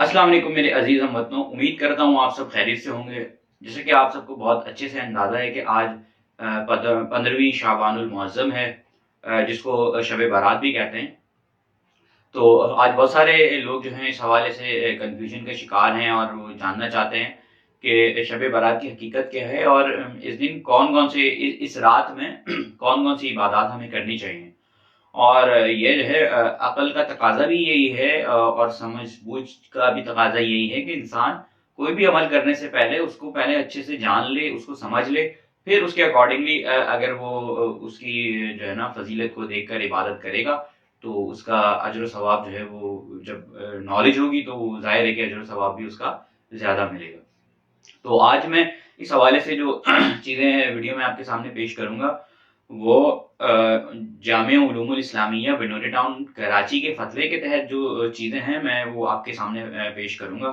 السلام علیکم میرے عزیز ہم وطنوں، امید کرتا ہوں آپ سب خیریت سے ہوں گے۔ جیسے کہ آپ سب کو بہت اچھے سے اندازہ ہے کہ آج 15ویں شعبان المعظم ہے، جس کو شب بارات بھی کہتے ہیں۔ تو آج بہت سارے لوگ جو ہیں اس حوالے سے کنفیوژن کا شکار ہیں اور وہ جاننا چاہتے ہیں کہ شب بارات کی حقیقت کیا ہے، اور اس دن کون کون سے اس رات میں کون کون سی عبادات ہمیں کرنی چاہیے۔ اور یہ جو ہے عقل کا تقاضا بھی یہی ہے، اور سمجھ بوجھ کا بھی تقاضا یہی ہے کہ انسان کوئی بھی عمل کرنے سے پہلے اس کو پہلے اچھے سے جان لے، اس کو سمجھ لے، پھر اس کے اکارڈنگلی اگر وہ اس کی جو ہے نا فضیلت کو دیکھ کر عبادت کرے گا تو اس کا اجر و ثواب جو ہے وہ جب نالج ہوگی تو وہ ظاہر ہے کہ اجر و ثواب بھی اس کا زیادہ ملے گا۔ تو آج میں اس حوالے سے جو چیزیں ویڈیو میں آپ کے سامنے پیش کروں گا وہ جامعہ علوم الاسلامیہ بنوری ٹاؤن کراچی کے فتوے کے تحت جو چیزیں ہیں میں وہ آپ کے سامنے پیش کروں گا۔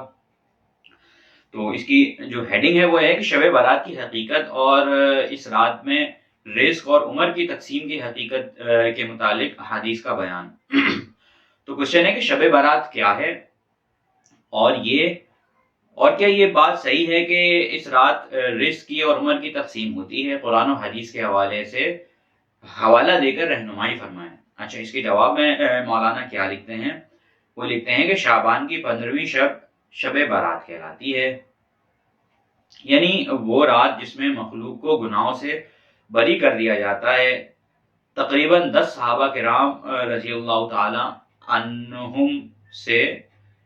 تو اس کی جو ہیڈنگ ہے وہ ہے کہ شب بارات کی حقیقت اور اس رات میں رزق اور عمر کی تقسیم کی حقیقت کے متعلق احادیث کا بیان۔ تو کوشچن ہے کہ شب بارات کیا ہے، اور کیا یہ بات صحیح ہے کہ اس رات رزق کی اور عمر کی تقسیم ہوتی ہے؟ قرآن و حدیث کے حوالے سے حوالہ دے کر رہنمائی فرمائیں۔ اچھا، اس کے جواب میں مولانا کیا لکھتے ہیں؟ وہ لکھتے ہیں کہ شعبان کی 15ویں شب بارات کہلاتی ہے، یعنی وہ رات جس میں مخلوق کو گناہوں سے بری کر دیا جاتا ہے۔ تقریباً 10 صحابہ کرام رضی اللہ تعالی عنہم سے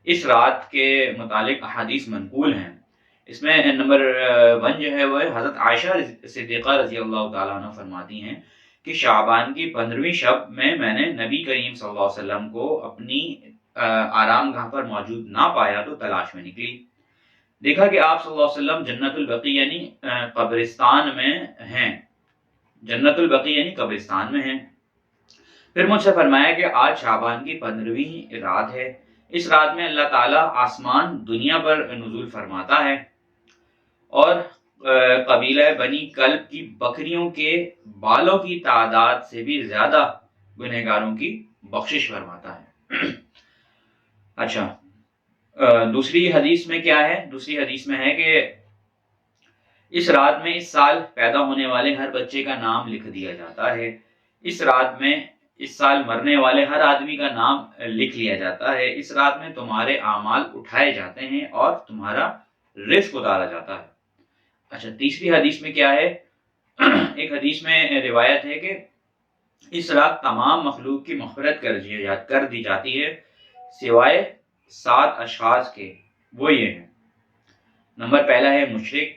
اس رات کے متعلق احادیث منقول ہیں۔ اس میں نمبر 1 جو ہے وہ حضرت عائشہ صدیقہ رضی اللہ تعالیٰ عنہ فرماتی ہیں کہ شعبان کی 15ویں شب میں نے نبی کریم صلی اللہ علیہ وسلم کو اپنی آرام گاہ پر موجود نہ پایا تو تلاش میں نکلی، دیکھا کہ آپ صلی اللہ علیہ وسلم جنت البقیع یعنی قبرستان میں ہیں، جنت البقیع یعنی قبرستان میں ہیں۔ پھر مجھ سے فرمایا کہ آج شعبان کی 15ویں رات ہے، اس رات میں اللہ تعالیٰ آسمان دنیا پر نزول فرماتا ہے اور قبیلہ بنی کلب کی بکریوں کے بالوں کی تعداد سے بھی زیادہ گنہگاروں کی بخشش فرماتا ہے۔ اچھا، دوسری حدیث میں کیا ہے؟ دوسری حدیث میں ہے کہ اس رات میں اس سال پیدا ہونے والے ہر بچے کا نام لکھ دیا جاتا ہے، اس رات میں اس سال مرنے والے ہر آدمی کا نام لکھ لیا جاتا ہے، اس رات میں تمہارے اعمال اٹھائے جاتے ہیں اور تمہارا رزق اتارا جاتا ہے۔ اچھا، تیسری حدیث میں کیا ہے؟ ایک حدیث میں روایت ہے کہ اس رات تمام مخلوق کی مغفرت کر دی جاتی ہے سوائے 7 اشخاص کے، وہ یہ ہیں۔ نمبر پہلا ہے مشرک،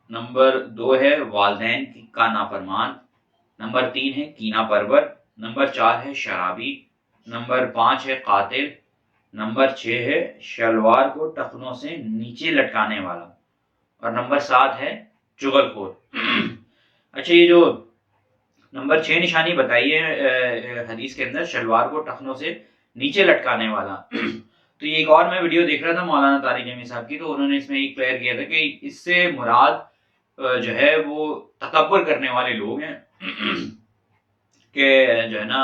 نمبر 2 ہے والدین کا نافرمان، نمبر 3 ہے کینہ پرور، نمبر 4 ہے شرابی، نمبر 5 ہے قاتل، نمبر 6 ہے شلوار کو ٹخنوں سے نیچے لٹکانے والا، اور نمبر 7 ہے چغل خور۔ اچھا، یہ جو نمبر 6 نشانی بتائی ہے حدیث کے اندر، شلوار کو ٹخنوں سے نیچے لٹکانے والا، تو یہ ایک اور میں ویڈیو دیکھ رہا تھا مولانا طارق جمیل صاحب کی، تو انہوں نے اس میں ایک کلیئر کیا تھا کہ اس سے مراد جو ہے وہ تکبر کرنے والے لوگ ہیں، کہ جو ہے نا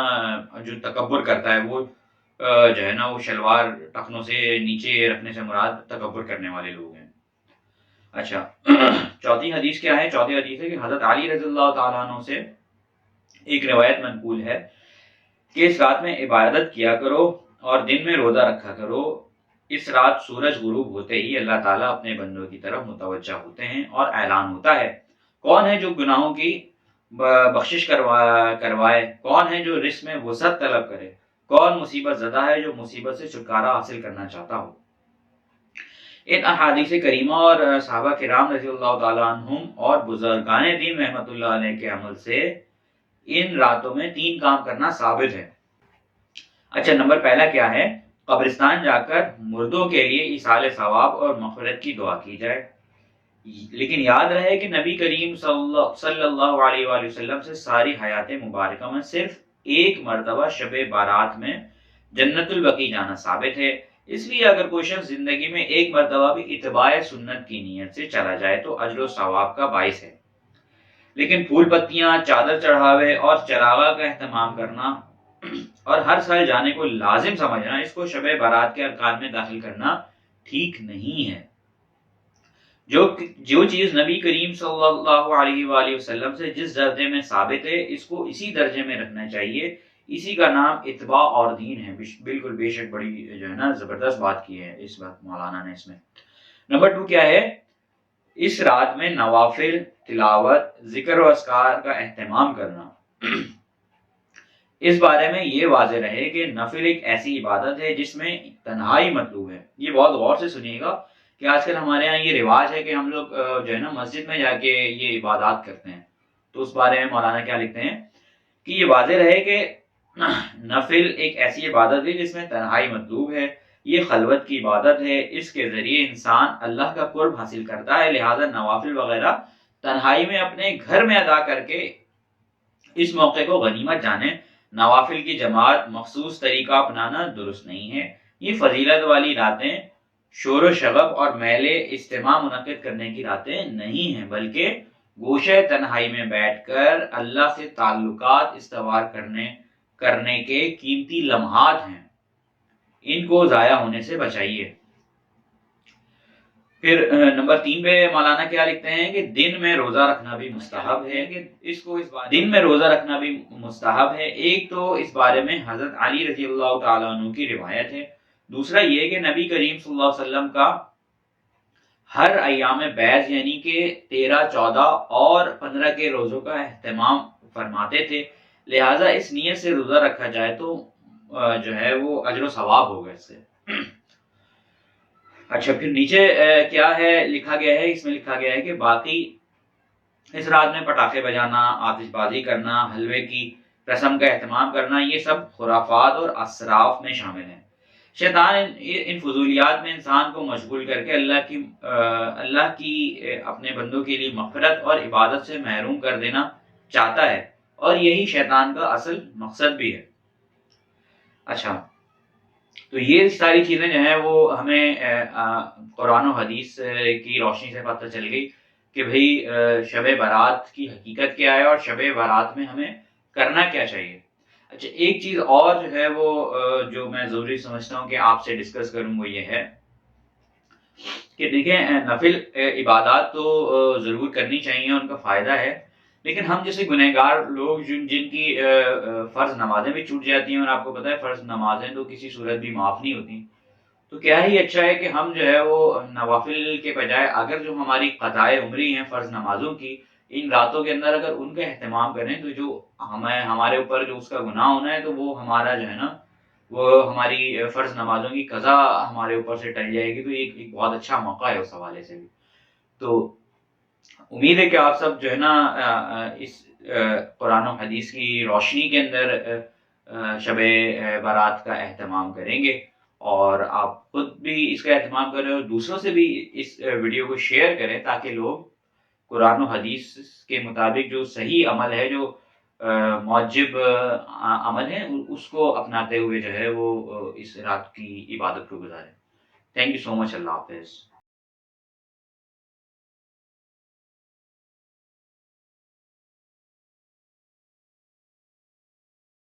جو تکبر کرتا ہے وہ جو ہے نا وہ شلوار ٹخنوں سے نیچے رکھنے سے مراد تکبر کرنے والے لوگ ہیں۔ اچھا، چوتھی حدیث کیا ہے؟ چوتھی حدیث ہے کہ حضرت علی رضی اللہ تعالیٰ عنہ سے ایک روایت منقول ہے کہ اس رات میں عبادت کیا کرو اور دن میں روزہ رکھا کرو، اس رات سورج غروب ہوتے ہی اللہ تعالیٰ اپنے بندوں کی طرف متوجہ ہوتے ہیں اور اعلان ہوتا ہے، کون ہے جو گناہوں کی بخشش کروائے، کون ہے جو رزق میں وسعت طلب کرے، کون مصیبت زدہ ہے جو مصیبت سے چھٹکارا حاصل کرنا چاہتا ہو۔ ان احادیث کریمہ اور صحابہ کرام رضی اللہ تعالیٰ عنہم اور بزرگان دین رحمۃ اللہ علیہ کے عمل سے ان راتوں میں 3 کام کرنا ثابت ہے۔ اچھا، نمبر پہلا کیا ہے؟ قبرستان جا کر مردوں کے لیے ایصال ثواب اور مغفرت کی دعا کی جائے، لیکن یاد رہے کہ نبی کریم صلی اللہ علیہ وآلہ وسلم سے ساری حیات مبارکہ میں صرف ایک مرتبہ شب بارات میں جنت البقیع جانا ثابت ہے، اس لیے اگر کوئی شخص زندگی میں ایک مرتبہ بھی اتباع سنت کی نیت سے چلا جائے تو اجر و ثواب کا باعث ہے، لیکن پھول پتیاں، چادر چڑھاوے اور چراغاں کا اہتمام کرنا اور ہر سال جانے کو لازم سمجھنا، اس کو شب بارات کے ارکان میں داخل کرنا ٹھیک نہیں ہے۔ جو چیز نبی کریم صلی اللہ علیہ وآلہ وسلم سے جس درجے میں ثابت ہے اس کو اسی درجے میں رکھنا چاہیے، اسی کا نام اتباع اور دین ہے۔ بالکل بے شک بڑی جو ہے نا زبردست بات کی ہے اس وقت مولانا نے اس میں۔ نمبر 2 کیا ہے؟ اس رات میں نوافل، تلاوت، ذکر و اذکار کا اہتمام کرنا۔ اس بارے میں یہ واضح رہے کہ نفل ایک ایسی عبادت ہے جس میں تنہائی مطلوب ہے۔ یہ بہت غور سے سنیے گا کہ آج کل ہمارے ہاں یہ رواج ہے کہ ہم لوگ جو ہے نا مسجد میں جا کے یہ عبادات کرتے ہیں۔ تو اس بارے میں مولانا کیا لکھتے ہیں کہ یہ واضح رہے کہ نفل ایک ایسی عبادت ہے جس میں تنہائی مطلوب ہے، یہ خلوت کی عبادت ہے، اس کے ذریعے انسان اللہ کا قرب حاصل کرتا ہے، لہذا نوافل وغیرہ تنہائی میں اپنے گھر میں ادا کر کے اس موقع کو غنیمت جانیں۔ نوافل کی جماعت مخصوص طریقہ اپنانا درست نہیں ہے۔ یہ فضیلت والی راتیں شور و شغب اور میلے اجتماع منعقد کرنے کی راتیں نہیں ہیں، بلکہ گوشہ تنہائی میں بیٹھ کر اللہ سے تعلقات استوار کرنے کے قیمتی لمحات ہیں، ان کو ضائع ہونے سے بچائیے۔ پھر نمبر 3 پہ مولانا کیا لکھتے ہیں کہ دن میں روزہ رکھنا بھی مستحب ہے، کہ دن میں روزہ رکھنا بھی مستحب ہے۔ ایک تو اس بارے میں حضرت علی رضی اللہ تعالیٰ عنہ کی روایت ہے، دوسرا یہ کہ نبی کریم صلی اللہ علیہ وسلم کا ہر ایام بیض یعنی کہ 13، 14 اور 15 کے روزوں کا اہتمام فرماتے تھے، لہٰذا اس نیت سے روزہ رکھا جائے تو جو ہے وہ اجر و ثواب ہوگا اس سے۔ اچھا، پھر نیچے کیا ہے لکھا گیا ہے؟ اس میں لکھا گیا ہے کہ باقی اس رات میں پٹاخے بجانا، آتش بازی کرنا، حلوے کی رسم کا اہتمام کرنا، یہ سب خرافات اور اسراف میں شامل ہیں۔ شیطان ان فضولیات میں انسان کو مشغول کر کے اللہ کی اپنے بندوں کے لیے مغفرت اور عبادت سے محروم کر دینا چاہتا ہے، اور یہی شیطان کا اصل مقصد بھی ہے۔ اچھا، تو یہ ساری چیزیں جو ہیں وہ ہمیں قرآن و حدیث کی روشنی سے پتہ چل گئی کہ بھئی شب برات کی حقیقت کیا ہے اور شب برات میں ہمیں کرنا کیا چاہیے۔ اچھا، ایک چیز اور جو ہے وہ جو میں ضروری سمجھتا ہوں کہ آپ سے ڈسکس کروں وہ یہ ہے کہ دیکھیں نفل عبادات تو ضرور کرنی چاہیے، ان کا فائدہ ہے، لیکن ہم جیسے گنہگار لوگ جن کی فرض نمازیں بھی چھوٹ جاتی ہیں، اور آپ کو پتہ ہے فرض نمازیں تو کسی صورت بھی معاف نہیں ہوتی، تو کیا ہی اچھا ہے کہ ہم جو ہے وہ نوافل کے بجائے اگر جو ہماری قضائے عمری ہیں فرض نمازوں کی، ان راتوں کے اندر اگر ان کا اہتمام کریں تو جو ہمارے اوپر جو اس کا گناہ ہونا ہے تو وہ ہمارا جو ہے نا وہ ہماری فرض نمازوں کی قضا ہمارے اوپر سے ٹل جائے گی، تو ایک بہت اچھا موقع ہے اس حوالے سے بھی۔ تو امید ہے کہ آپ سب جو ہے نا اس قرآن و حدیث کی روشنی کے اندر شب برات کا اہتمام کریں گے، اور آپ خود بھی اس کا اہتمام کریں اور دوسروں سے بھی اس ویڈیو کو شیئر کریں تاکہ لوگ قرآن و حدیث کے مطابق جو صحیح عمل ہے، جو موجب عمل ہے، اس کو اپناتے ہوئے جو ہے وہ اس رات کی عبادت کو گزاریں۔ تھینک یو سو مچ، اللہ حافظ۔